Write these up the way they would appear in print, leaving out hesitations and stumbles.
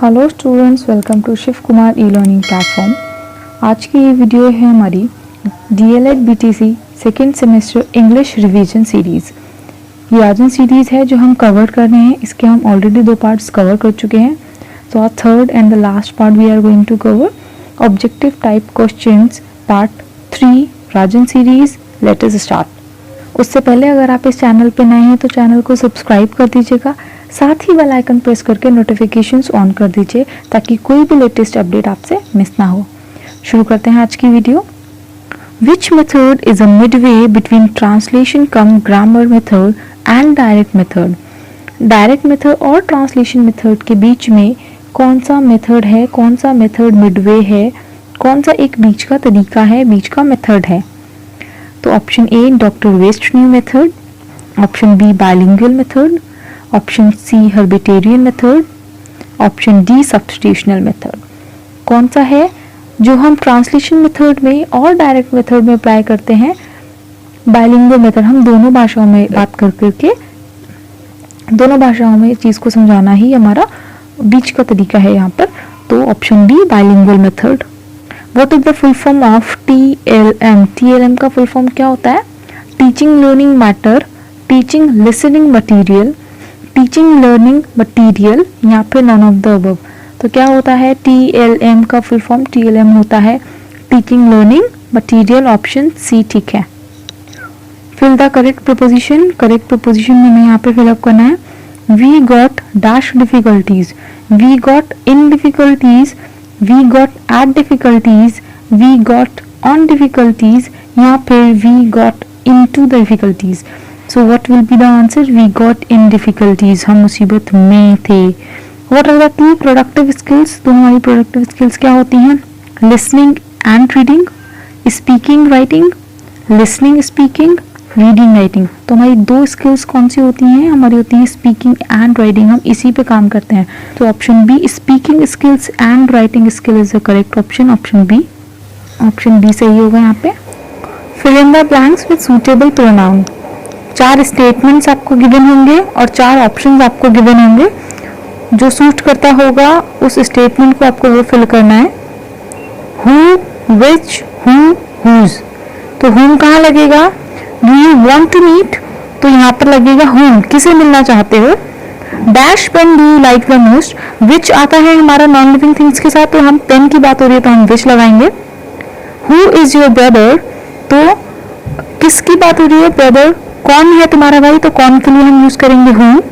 Hello students, welcome to Shiv Kumar e learning platform. आज की ये वीडियो है हमारी DElEd BTC second semester English revision series. ये आजन सीरीज़ है जो हम कवर कर रहे हैं। इसके हम ऑलरेडी 2 पार्ट्स कवर कर चुके हैं। So our third and the last part we are going to cover objective type questions part 3 Rajan series. Let us start. उससे पहले अगर आप इस चैनल पे नए हैं तो चैनल को सब्सक्राइब कर दीजिएगा, साथ ही बेल आइकन प्रेस करके नोटिफिकेशंस ऑन कर दीजिए ताकि कोई भी लेटेस्ट अपडेट आपसे मिस ना हो। शुरू करते हैं आज की video. Which method is a Midway between translation come grammar method and direct method. Direct method और ट्रांसलेशन मेथड के बीच में कौन सा मेथड है, कौन सा मेथड मिडवे है, कौन सा एक बीच का तरीका है, बीच का मेथड है। तो option A doctor West new method, option B bilingual method, option C Herbartian method, option D substitutional method. कौन सा है जो हम ट्रांसलेशन मेथड में और डायरेक्ट मेथड में अप्लाई करते हैं। बाइलिंगुअल मेथड हम दोनों भाषाओं में बात कर करके दोनों भाषाओं में चीज़ को समझाना ही हमारा बीच का तरीका है यहाँ पर। तो option D bilingual method. What is the full form of TLM? TLM का फुल फॉर्म क्या होता है? Teaching learning matter, teaching listening material, teaching learning material या फिर नॉन ऑफ द अबव। तो क्या होता है TLM का फुल फॉर्म? TLM होता है teaching learning material. Option C ठीक है। Fill the correct preposition. Correct preposition में हमें यहाँ पे फिलअप करना है। We got dash difficulties, we got in difficulties, we got at difficulties, we got on difficulties या फिर we got into the difficulties. So what will be the answer? We got in difficulties. हम मुसीबत में थे। What are the 2 productive skills? तो हमारी productive skills क्या होती हैं? Listening and reading, speaking, writing, listening, speaking, reading, writing। तो हमारी 2 skills कौन सी होती हैं? हमारी होती हैं speaking and writing। हम इसी पे काम करते हैं। तो option B speaking skills and writing skill is the correct option। Option B सही होगा यहाँ पे। Fill in the blanks with suitable pronoun। 4 statements आपको गिवन होंगे और 4 ऑप्शंस आपको गिवन होंगे। जो सूट करता होगा उस स्टेटमेंट को आपको वो फिल करना है। Who, which, who, whose. तो हुम कहाँ लगेगा? Do you want to meet? तो यहाँ पर लगेगा हुम, किसे मिलना चाहते हो। Dash pen do you like the most. Which आता है हमारा नॉन लिविंग थिंग्स के साथ, तो हम पेन की बात हो रही है तो हम विच लगाएंगे। Who is your brother? तो किसकी बात हो रही है? ब्रदर, कौन है तुम्हारा भाई? तो कौन के लिए हम यूज करेंगे हूँ।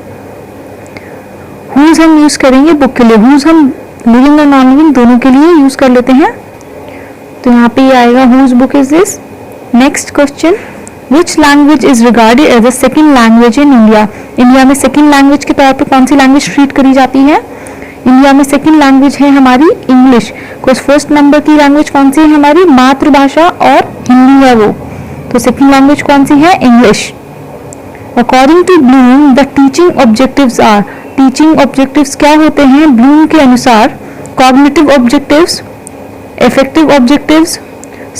हुज हम यूज करेंगे बुक के लिए। हुज हम लिविंग और नॉन लिविंग दोनों के लिए यूज कर लेते हैं। तो यहाँ पे ये आएगा whose book is this. Next question, which language is regarded as a second language in India. India में सेकेंड लैंग्वेज के तौर पर कौन सी लैंग्वेज ट्रीट करी जाती है? इंडिया में सेकेंड लैंग्वेज है हमारी इंग्लिश। फर्स्ट नंबर की लैंग्वेज कौन सी है? हमारी मातृभाषा और हिंदी है वो। तो सेकेंड लैंग्वेज कौन सी है? English. According to Bloom, the teaching objectives are। teaching objectives क्या होते हैं ब्लूम के अनुसार? cognitive objectives, affective objectives,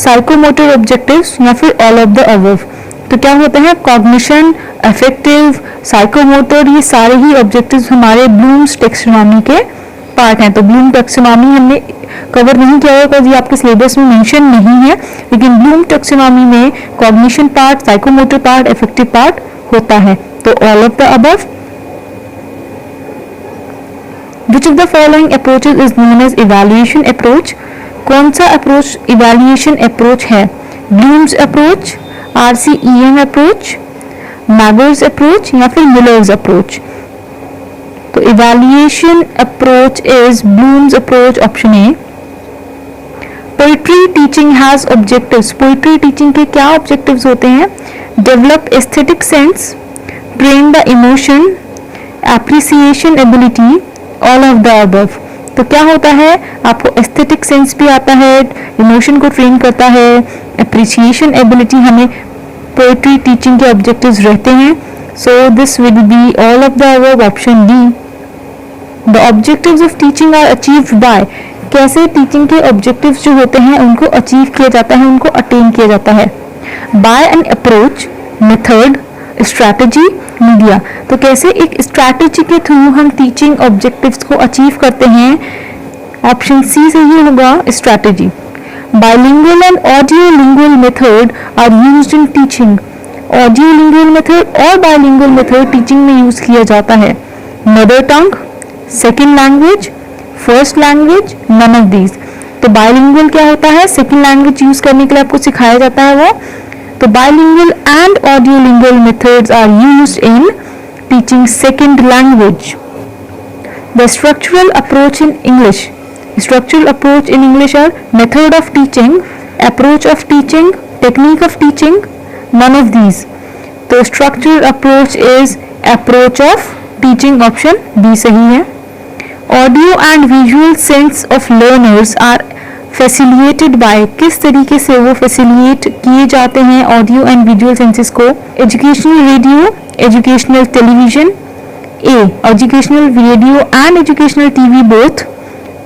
psychomotor objectives या फिर all of the above। तो क्या होते हैं? cognition, affective, psychomotor, ये सारे ही objectives हमारे ब्लूम्स टेक्सोनॉमी के पार्ट हैं। तो ब्लूम टेक्सोनॉमी हमने कवर नहीं किया है बिकॉज ये आपके सिलेबस में मेंशन नहीं है, लेकिन ब्लूम टेक्सोनॉमी में cognition part, psychomotor part, effective part होता है। तो all of the above. Which of the following approaches is known as evaluation approach. कौन सा अप्रोच इवैल्यूएशन अप्रोच है? Bloom's approach, RCEM approach, Mager's approach या फिर Miller's approach. तो evaluation approach is Bloom's approach. Option A. Poetry teaching has objectives. Poetry teaching के क्या objectives होते हैं? Develop aesthetic sense, train the emotion, appreciation ability, all of the above. तो क्या होता है? आपको एस्थेटिक सेंस भी आता है, इमोशन को ट्रेन करता है, एप्रिसिएशन एबिलिटी हमें पोइट्री टीचिंग के ऑब्जेक्टिव्स रहते हैं। So this will be all of the above. Option D. The objectives of teaching are achieved by. कैसे टीचिंग के ऑब्जेक्टिव्स जो होते हैं उनको अचीव किया जाता है, उनको अटेन किया जाता है। By an approach, method, strategy media, तो कैसे एक स्ट्रैटेजी के थ्रू हम टीचिंग ऑब्जेक्टिव्स को अचीव करते हैं। ऑप्शन सी सही होगा, strategy. Bilingual and audio lingual method are used in teaching. Audio lingual method और बाइलिंगुअल मेथड टीचिंग में यूज किया जाता है। Mother tongue, second language, first language, none of these. तो बाइलिंगुअल क्या होता है, सेकेंड लैंग्वेज यूज करने के लिए आपको सिखाया जाता है वो। तो bilingual and audiolingual methods are used in teaching second language. The structural approach in English. Structural approach in English are method of teaching, approach of teaching, technique of teaching, none of these. तो structural approach is approach of teaching, option B सही है। Audio and visual sense of learners are facilitated by, किस तरीके से वो facilitate किए जाते हैं ऑडियो एंड विजुअल सेंसेस को। Educational radio, educational television, a educational radio and educational TV both,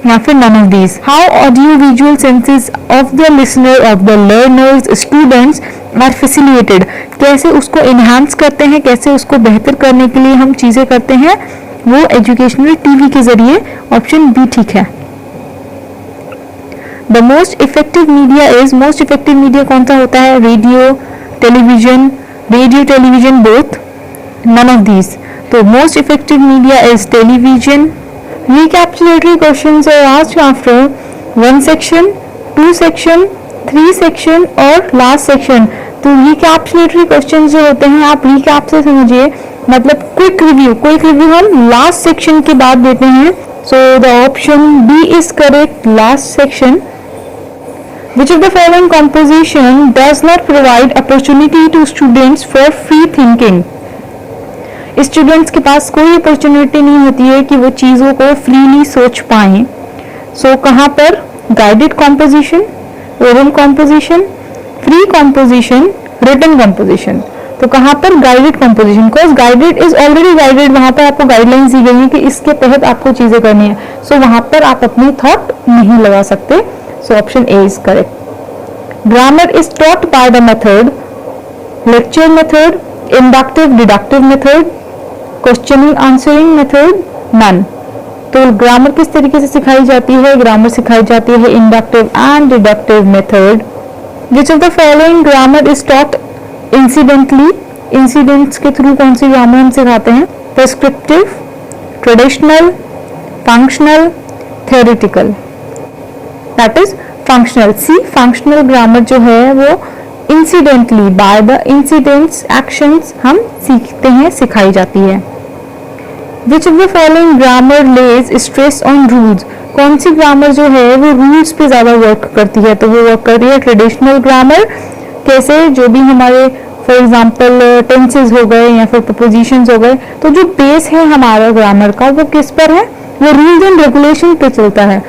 या फिर none of these. How audio visual senses of the listener, of the learners, students are facilitated, कैसे उसको enhance करते हैं, कैसे उसको बेहतर करने के लिए हम चीजें करते हैं, वो एजुकेशनल टीवी के जरिए, ऑप्शन बी ठीक है। The most effective media is, most effective media कौन सा होता है, radio television, radio television both, none of these. तो most effective media is television. Recapitulatory questions are asked after 1 section, 2 section, 3 section और last section. तो recapitulatory questions जो होते हैं आप रिकैप से समझिए, मतलब क्विक रिव्यू, क्विक रिव्यू हम लास्ट सेक्शन के बाद देते हैं। So the option B is correct, last section. Which of the following composition does not provide opportunity to students for free thinking? Students के पास कोई अपॉर्चुनिटी नहीं होती है कि वो चीज़ों को फ्रीली सोच पाएं। सो कहाँ पर guided composition, oral composition, free composition, written composition. तो कहाँ पर guided composition, because guided is already guided, वहाँ पर आपको गाइडलाइंस दी गई है कि इसके तहत आपको चीज़ें करनी है। सो वहाँ पर आप अपनी थॉट नहीं लगा सकते। So option A is correct. Grammar is taught by the method, lecture method, inductive deductive method, questioning answering method, none. तो ग्रामर किस तरीके से सिखाई जाती है, ग्रामर सिखाई जाती है inductive and deductive method. Which of the following grammar is taught incidentally? Incidents के थ्रू कौन सी ग्रामर हम सिखाते हैं, prescriptive, traditional, functional, theoretical. That is functional. C functional grammar जो है वो incidentally by the incidents actions हम सीखते हैं, सिखाई जाती है। Which of the following grammar lays stress on rules? कौन सी ग्रामर जो है वो रूल्स पे ज्यादा वर्क करती है? तो वो वर्क कर रही है ट्रेडिशनल ग्रामर। कैसे, जो भी हमारे फॉर एग्जाम्पल टेंसेज हो गए या फिर प्रपोजिशंस हो गए, तो जो बेस है हमारा ग्रामर का वो किस पर है, वो रूल्स एंड रेगुलेशन पे चलता है।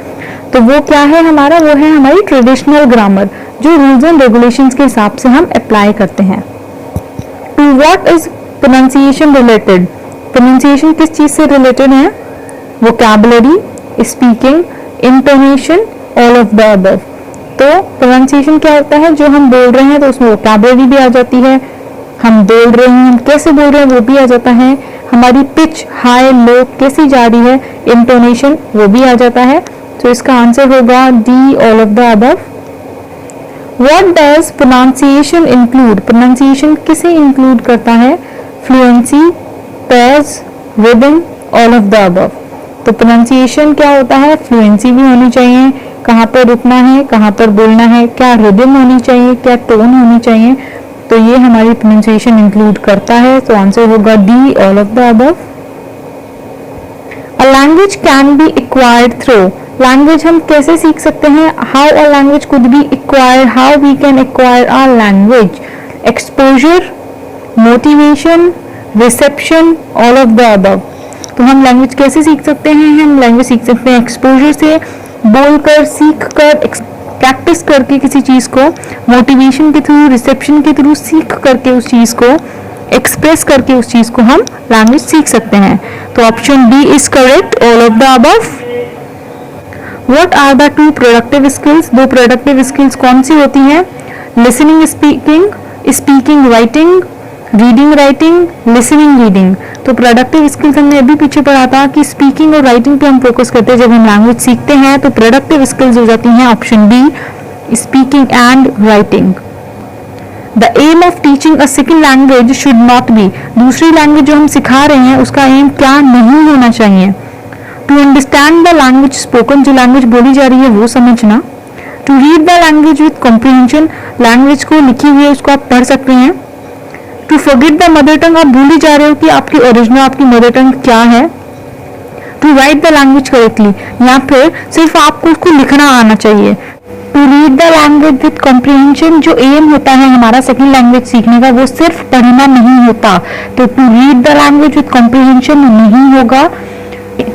तो वो क्या है हमारा, वो है हमारी ट्रेडिशनल ग्रामर, जो रूल्स एंड रेगुलेशंस के हिसाब से हम अप्लाई करते हैं। To what is pronunciation related? Pronunciation किस चीज से रिलेटेड है? Vocabulary, speaking, intonation, all of the above. तो प्रोनाउंसिएशन क्या होता है, जो हम बोल रहे हैं तो उसमें वोकैबुलरी भी आ जाती है, हम बोल रहे हैं, हम कैसे बोल रहे हैं वो भी आ जाता है, हमारी पिच हाई लो कैसी जा रही है, इंटोनेशन वो भी आ जाता है। तो इसका आंसर होगा D, all of the above. What does pronunciation include? Pronunciation किसे इंक्लूड करता है? Fluency, pause, rhythm, all of the above. तो प्रोनाउंसिएशन क्या होता है, फ्लुएंसी भी होनी चाहिए, कहाँ पर रुकना है, कहाँ पर बोलना है, क्या रिदम होनी चाहिए, क्या टोन होनी चाहिए, तो ये हमारी प्रोनाउंसिएशन इंक्लूड करता है। तो आंसर होगा D, all of the above. A language can be acquired through. Language हम कैसे सीख सकते हैं? How a language could be acquired, how we can acquire a language? Exposure, motivation, reception, all of the above. तो हम language कैसे सीख सकते हैं? हम लैंग्वेज सीख सकते हैं एक्सपोजर से, बोलकर, सीख कर, प्रैक्टिस करके किसी चीज को, मोटिवेशन के थ्रू, रिसेप्शन के थ्रू सीख करके उस चीज को, एक्सप्रेस करके उस चीज को हम लैंग्वेज सीख सकते हैं। तो option B is correct, all of the above. What are the two productive skills? दो प्रोडक्टिव स्किल्स कौन सी होती हैं? Listening, speaking, speaking, writing, reading writing, listening reading. तो प्रोडक्टिव स्किल्स हमने अभी पीछे पढ़ा था कि स्पीकिंग और राइटिंग पे हम फोकस करते हैं जब हम लैंग्वेज सीखते हैं, तो प्रोडक्टिव स्किल्स हो जाती हैं option B, speaking and writing. The aim of teaching a second language should not be, दूसरी लैंग्वेज जो हम सिखा रहे हैं उसका एम क्या नहीं होना चाहिए। To understand the language spoken, जो लैंग्वेज बोली जा रही है वो समझना। To read the language with comprehension, language को लिखी हुई है उसको आप पढ़ सकते हैं। To forget the mother tongue, आप भूल ही जा रहे हो कि आपकी ओरिजिनल आपकी मदर टंग क्या है। To write the language correctly, या फिर सिर्फ आपको उसको लिखना आना चाहिए। To read the language with comprehension, जो एम होता है हमारा सेकेंड लैंग्वेज सीखने का वो सिर्फ पढ़ना नहीं होता, तो to read the language with comprehension नहीं होगा,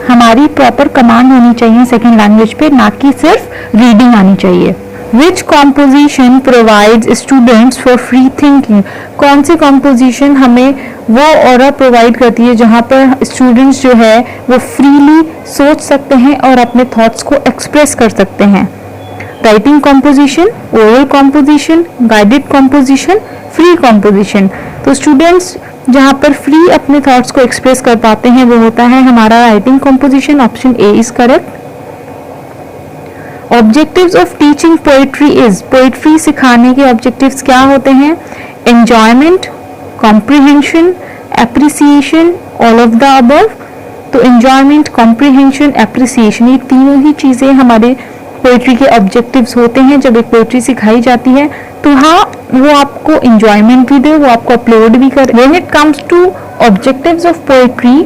हमारी प्रॉपर कमांड होनी चाहिए सेकेंड लैंग्वेज पे, ना कि सिर्फ रीडिंग आनी चाहिए। Which composition provides students for free thinking, कौन सी कॉम्पोजिशन हमें वो ऑरा प्रोवाइड करती है जहाँ पर स्टूडेंट्स जो है वो फ्रीली सोच सकते हैं और अपने थॉट्स को एक्सप्रेस कर सकते हैं। Writing composition, oral composition, guided composition, free composition. तो स्टूडेंट्स जहाँ पर फ्री अपने थॉट्स को एक्सप्रेस कर पाते हैं वो होता है हमारा writing composition, option A is correct. Objectives of teaching poetry is, poetry सिखाने के ऑब्जेक्टिव्स क्या होते हैं? Enjoyment, comprehension, appreciation, all of the above. तो एंजॉयमेंट, कॉम्प्रिहेंशन, एप्रिसिएशन, ये तीनों ही चीजें हमारे पोएट्री के ऑब्जेक्टिव्स होते हैं जब एक पोएट्री सिखाई जाती है। तो हाँ, वो आपको एंजॉयमेंट भी दे, वो आपको अपलोड भी करे। When it comes to objectives of poetry,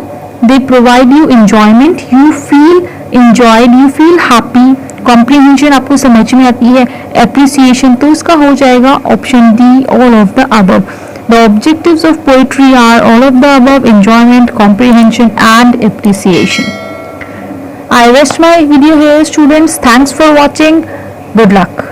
they provide you enjoyment, you feel enjoyed, you feel happy. Comprehension आपको समझ में आती है, एप्रिसिएशन तो इसका हो जाएगा option D, all of the above. The objectives of poetry are all of the above: enjoyment, comprehension and appreciation. I rest my video here, students. Thanks for watching. Good luck.